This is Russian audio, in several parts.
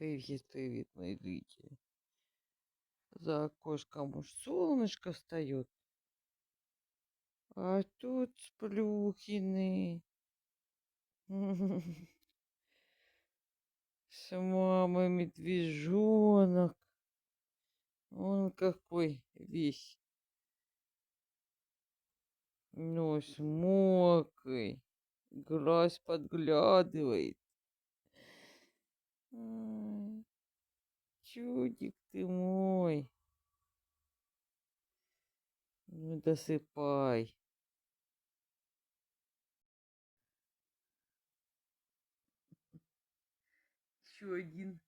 Привет, привет, мои зрители. За окошком уж солнышко встает, а тут сплюхины. С мамой медвежонок. Он какой весь. Нос мокрый. Глаз подглядывает. Ай, чудик ты мой. Ну, досыпай. Еще один.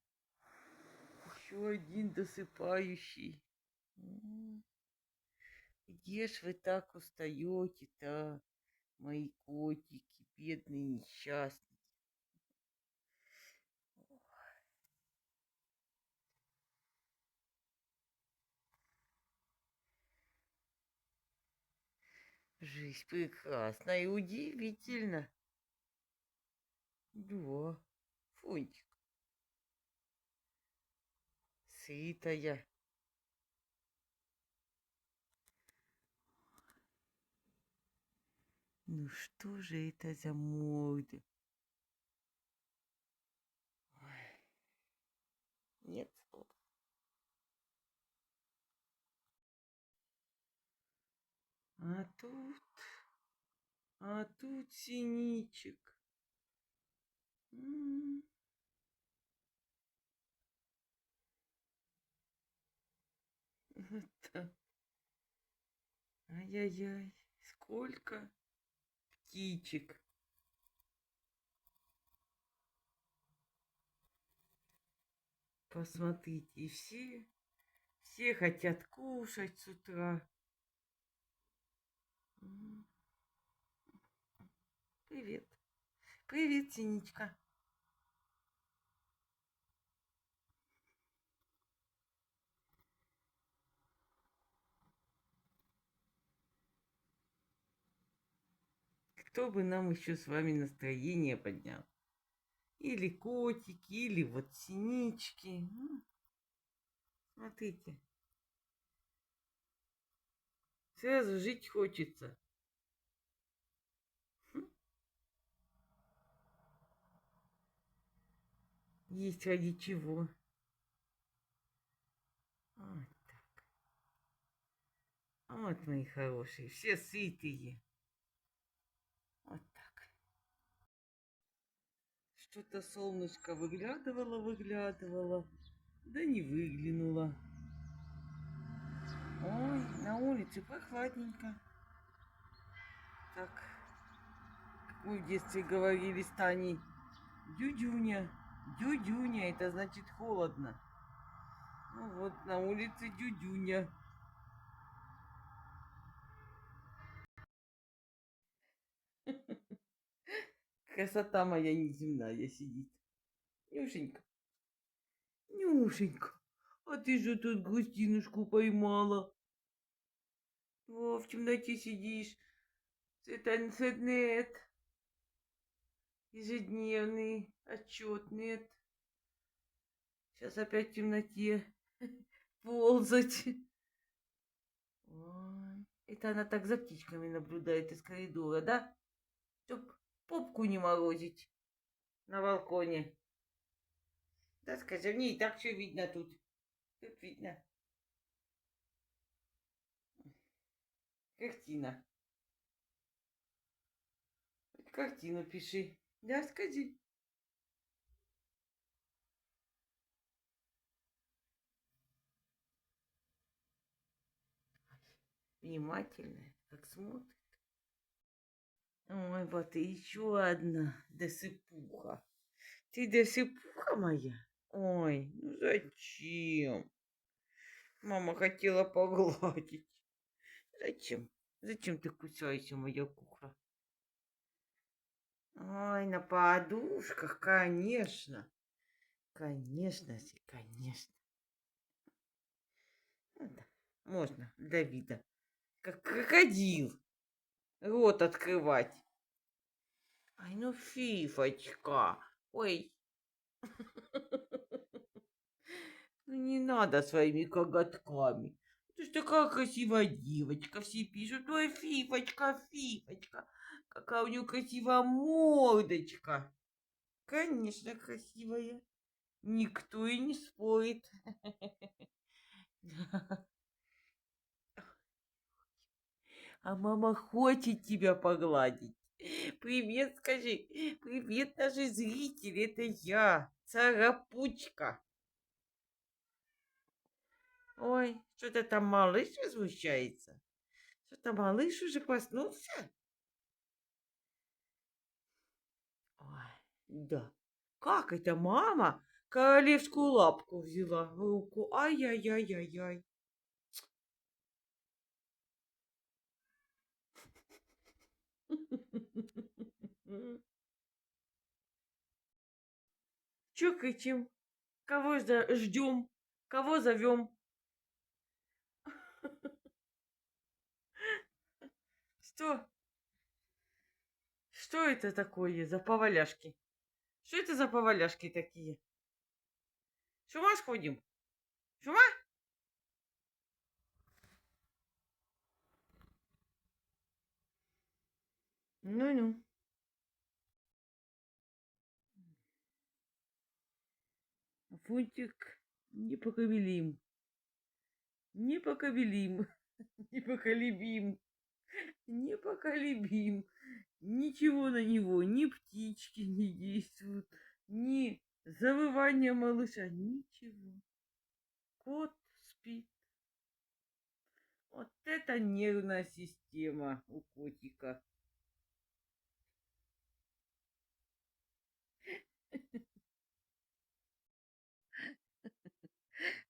Еще один досыпающий. Где ж вы так устаете-то, мои котики, бедные несчастные? Жизнь прекрасна и удивительна. Да, Фунтик, сытая. Ну что же это за мода? Ой, нет слов. А тут синичек. М, Вот так. Ай-яй-яй, сколько птичек. Посмотрите, и все хотят кушать с утра. Привет. Привет, Синичка. Кто бы нам еще с вами настроение поднял? Или котики, или вот синички. Смотрите. Сразу жить хочется. Есть ради чего. Вот так. Вот, мои хорошие, все сытые. Вот так. Что-то солнышко выглядывало, да не выглянуло. Ой, на улице прохладненько. Так, как мы в детстве говорили с Таней, дюдюня. Дюдюня, это значит холодно. Ну вот, на улице дюдюня. Красота моя неземная сидит. Нюшенька, Нюшенька, а ты же тут густинушку поймала. Во, в темноте сидишь. Это нет. Ежедневный отчет нет. Сейчас опять в темноте ползать. Ой, это она так за птичками наблюдает из коридора, да? Чтоб попку не морозить на балконе. Да, скажи, мне и так все видно тут. Тут видно. Картина. Картину пиши. Да, скажи. Внимательная, как смотрит. Ой, вот и еще одна досыпуха. Ты досыпуха моя? Ой, ну зачем? Мама хотела погладить. Зачем? Зачем ты кусаешься, моя кукла? Ой, на подушках, конечно. Конечно, конечно. Ну да, можно для вида. Как крокодил. Рот открывать. Ай, ну фифочка. Ой. Ну не надо своими коготками. Ты ж такая красивая девочка. Все пишут, ой, Фифочка, Фифочка. Какая у нее красивая мордочка. Конечно, красивая. Никто и не спорит. А мама хочет тебя погладить. Привет, скажи. Привет, наши зрители. Это я, Царапучка. Ой, что-то там малыш возмущается. Что-то малыш уже проснулся? Ой, да. Как это мама королевскую лапку взяла в руку? Ай-яй-яй-яй-яй. Че кричим? Кого ждем? Кого зовем? Что? Что это такое за поваляшки? Что это за поваляшки такие? С ума сходим? С ума? Ну-ну. Фунтик непоколебим. Непоколебим. Непоколебим. Непоколебим. Ничего на него, ни птички не действуют, ни завывание малыша, ничего. Кот спит. Вот это нервная система у котика.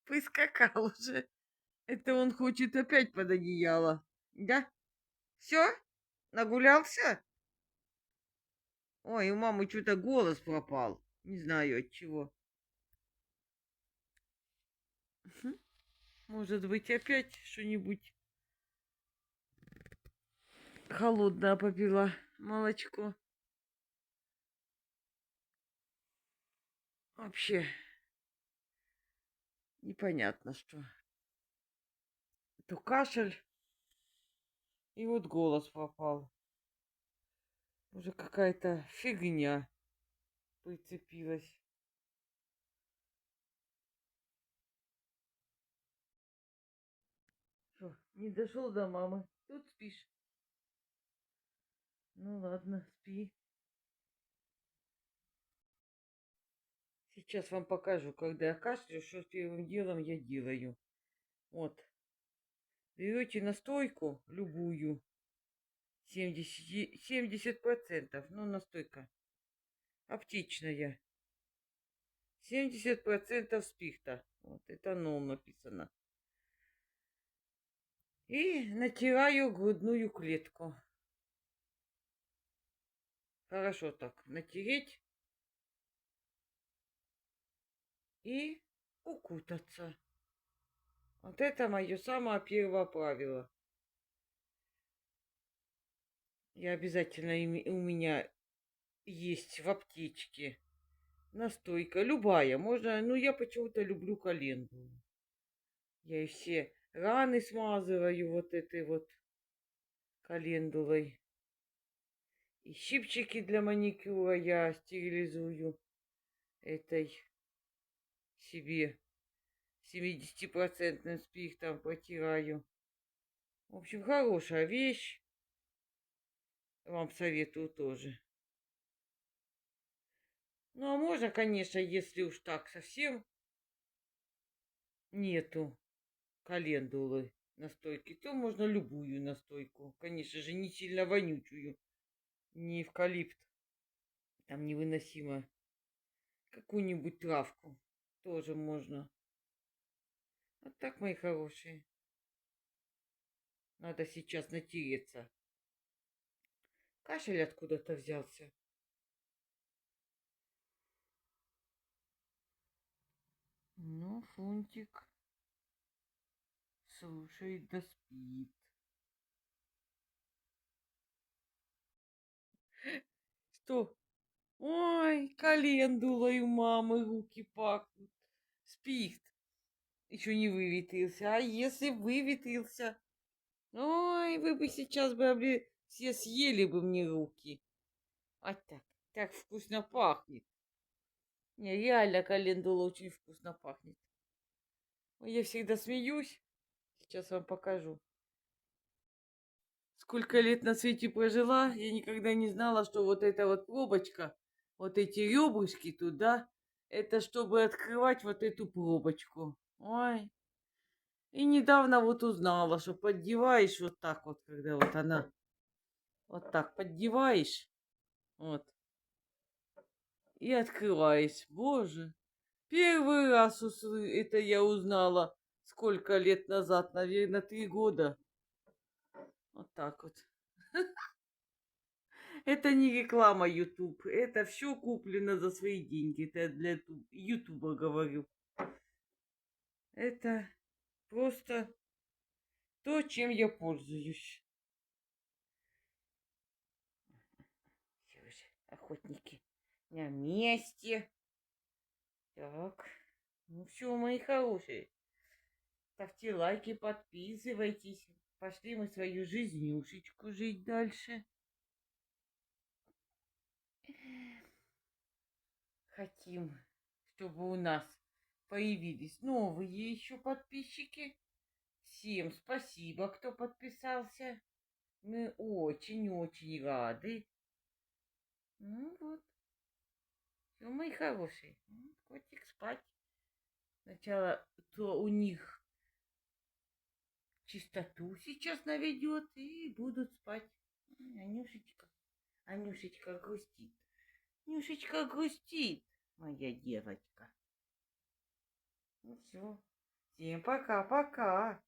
Прискакал уже. Это он хочет опять под одеяло. Да? Все? Нагулялся? Ой, у мамы что-то голос пропал. Не знаю от чего. Может быть, опять что-нибудь холодное попила. Молочко. Вообще непонятно что. То кашель, и вот голос пропал. Уже какая-то фигня прицепилась. Что, не дошел до мамы? Тут спишь? Ну ладно, спи. Сейчас вам покажу, когда я кашляю, что первым делом я делаю. Вот. Берете настойку, любую, 70%, ну настойка, аптечная. 70% спирта. Вот, этанол написано. И натираю грудную клетку. Хорошо так натереть и укутаться. Вот это мое самое первое правило. Я обязательно у меня есть в аптечке настойка, любая. Можно, ну я почему-то люблю календулу. Я и все раны смазываю вот этой вот календулой. И щипчики для маникюра я стерилизую этой себе 70% спиртом протираю. В общем, хорошая вещь. Вам советую тоже. Ну, а можно, конечно, если уж так совсем нету календулы настойки, то можно любую настойку. Конечно же, не сильно вонючую. Не эвкалипт. Там невыносимо. Какую-нибудь травку тоже можно. Вот так, мои хорошие. Надо сейчас натереться. Кашель откуда-то взялся. Ну, Фунтик слушает да спит. Что? Ой, календулой у мамы руки пахнут. Спит. еще не выветрился. А если выветрился? Ой, вы бы сейчас бы все съели бы мне руки. А так вкусно пахнет. Не, реально календула очень вкусно пахнет. Ой, я всегда смеюсь. Сейчас вам покажу. Сколько лет на свете прожила, я никогда не знала, что вот эта вот пробочка, вот эти ребрышки туда, это чтобы открывать вот эту пробочку. Ой. И недавно вот узнала, что поддеваешь вот так вот, когда вот она вот так поддеваешь, вот, и открываешь. Боже, первый раз это я узнала, сколько лет назад, наверное, 3 года. Вот так вот. Это не реклама YouTube, это все куплено за свои деньги. Это я для Ютуба говорю. Это просто то, чем я пользуюсь. Все же, охотники на месте. Так, ну все, мои хорошие. Ставьте лайки, подписывайтесь. Пошли мы свою жизнюшечку жить дальше. Хотим, чтобы у нас появились новые еще подписчики. Всем спасибо, кто подписался. Мы очень-очень рады. Ну вот. Все, мои хорошие. Котик спать. Сначала то у них чистоту сейчас наведет и будут спать. Анюшечка. Анюшечка грустит. Анюшечка грустит, моя девочка. Ну все. Всем пока-пока.